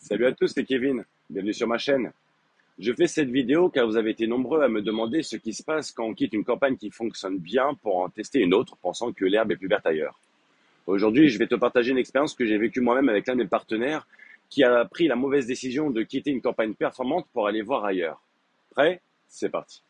Salut à tous, c'est Kevin. Bienvenue sur ma chaîne. Je fais cette vidéo car vous avez été nombreux à me demander ce qui se passe quand on quitte une campagne qui fonctionne bien pour en tester une autre, pensant que l'herbe est plus verte ailleurs. Aujourd'hui, je vais te partager une expérience que j'ai vécue moi-même avec l'un de mes partenaires qui a pris la mauvaise décision de quitter une campagne performante pour aller voir ailleurs. Prêt? C'est parti.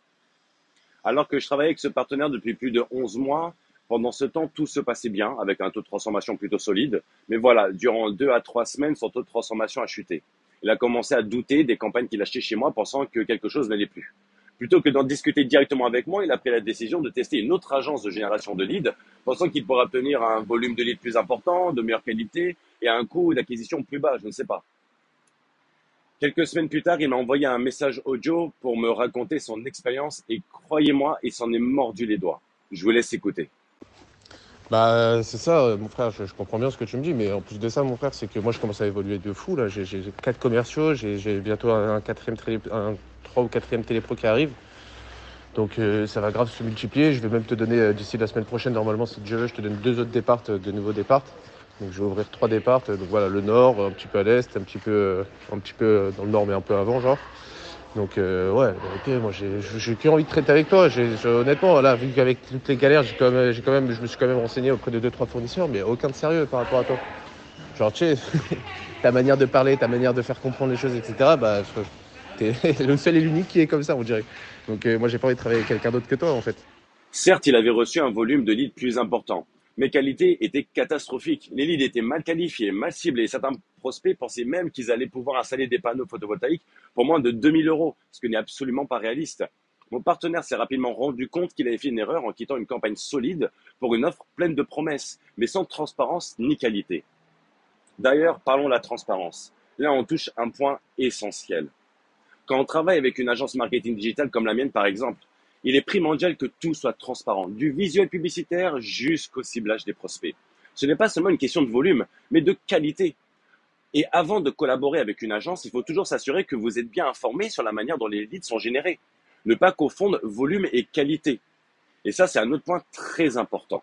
Alors que je travaillais avec ce partenaire depuis plus de 11 mois, pendant ce temps, tout se passait bien, avec un taux de transformation plutôt solide. Mais voilà, durant 2 à 3 semaines, son taux de transformation a chuté. Il a commencé à douter des campagnes qu'il achetait chez moi, pensant que quelque chose n'allait plus. Plutôt que d'en discuter directement avec moi, il a pris la décision de tester une autre agence de génération de leads, pensant qu'il pourra obtenir un volume de leads plus important, de meilleure qualité et à un coût d'acquisition plus bas, je ne sais pas. Quelques semaines plus tard, il m'a envoyé un message audio pour me raconter son expérience et croyez-moi, il s'en est mordu les doigts. Je vous laisse écouter. C'est ça, mon frère, je comprends bien ce que tu me dis, mais en plus de ça, mon frère, c'est que moi, je commence à évoluer de fou, là. J'ai 4 commerciaux, j'ai bientôt un 3 ou quatrième télépro qui arrive. Donc, ça va grave se multiplier. Je vais même te donner, d'ici la semaine prochaine, normalement, si Dieu veut, je te donne 2 autres départs, de nouveaux départs. Donc, je vais ouvrir 3 départs. Donc, voilà, le nord, un petit peu à l'est, un petit peu dans le nord, mais un peu avant, genre. Donc, ouais, ok, moi, j'ai que envie de traiter avec toi. Honnêtement, là, vu qu'avec toutes les galères, je me suis quand même renseigné auprès de 2-3 fournisseurs, mais aucun de sérieux par rapport à toi. Genre, tu sais, ta manière de parler, ta manière de faire comprendre les choses, etc., t'es le seul et l'unique qui est comme ça, on dirait. Donc, moi, j'ai pas envie de travailler avec quelqu'un d'autre que toi, en fait. Certes, il avait reçu un volume de leads plus important. Mes qualités étaient catastrophiques. Les leads étaient mal qualifiés, mal ciblés. Certains prospects pensaient même qu'ils allaient pouvoir installer des panneaux photovoltaïques pour moins de 2000 euros, ce qui n'est absolument pas réaliste. Mon partenaire s'est rapidement rendu compte qu'il avait fait une erreur en quittant une campagne solide pour une offre pleine de promesses, mais sans transparence ni qualité. D'ailleurs, parlons de la transparence. Là, on touche un point essentiel. Quand on travaille avec une agence marketing digital comme la mienne, par exemple, il est primordial que tout soit transparent, du visuel publicitaire jusqu'au ciblage des prospects. Ce n'est pas seulement une question de volume, mais de qualité. Et avant de collaborer avec une agence, il faut toujours s'assurer que vous êtes bien informé sur la manière dont les leads sont générés. Ne pas confondre volume et qualité. Et ça, c'est un autre point très important.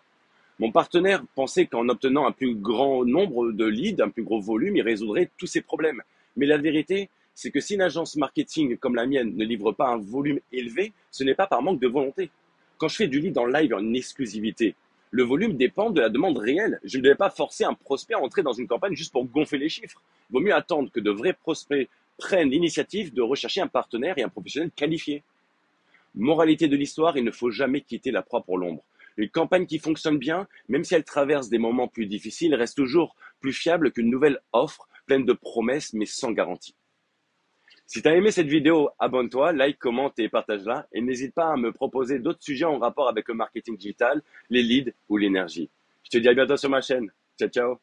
Mon partenaire pensait qu'en obtenant un plus grand nombre de leads, un plus gros volume, il résoudrait tous ses problèmes. Mais la vérité, c'est que si une agence marketing comme la mienne ne livre pas un volume élevé, ce n'est pas par manque de volonté. Quand je fais du lead en live en exclusivité, le volume dépend de la demande réelle. Je ne vais pas forcer un prospect à entrer dans une campagne juste pour gonfler les chiffres. Il vaut mieux attendre que de vrais prospects prennent l'initiative de rechercher un partenaire et un professionnel qualifié. Moralité de l'histoire, il ne faut jamais quitter la proie pour l'ombre. Une campagne qui fonctionne bien, même si elle traverse des moments plus difficiles, reste toujours plus fiable qu'une nouvelle offre pleine de promesses mais sans garantie. Si tu as aimé cette vidéo, abonne-toi, like, commente et partage-la. Et n'hésite pas à me proposer d'autres sujets en rapport avec le marketing digital, les leads ou l'énergie. Je te dis à bientôt sur ma chaîne. Ciao, ciao.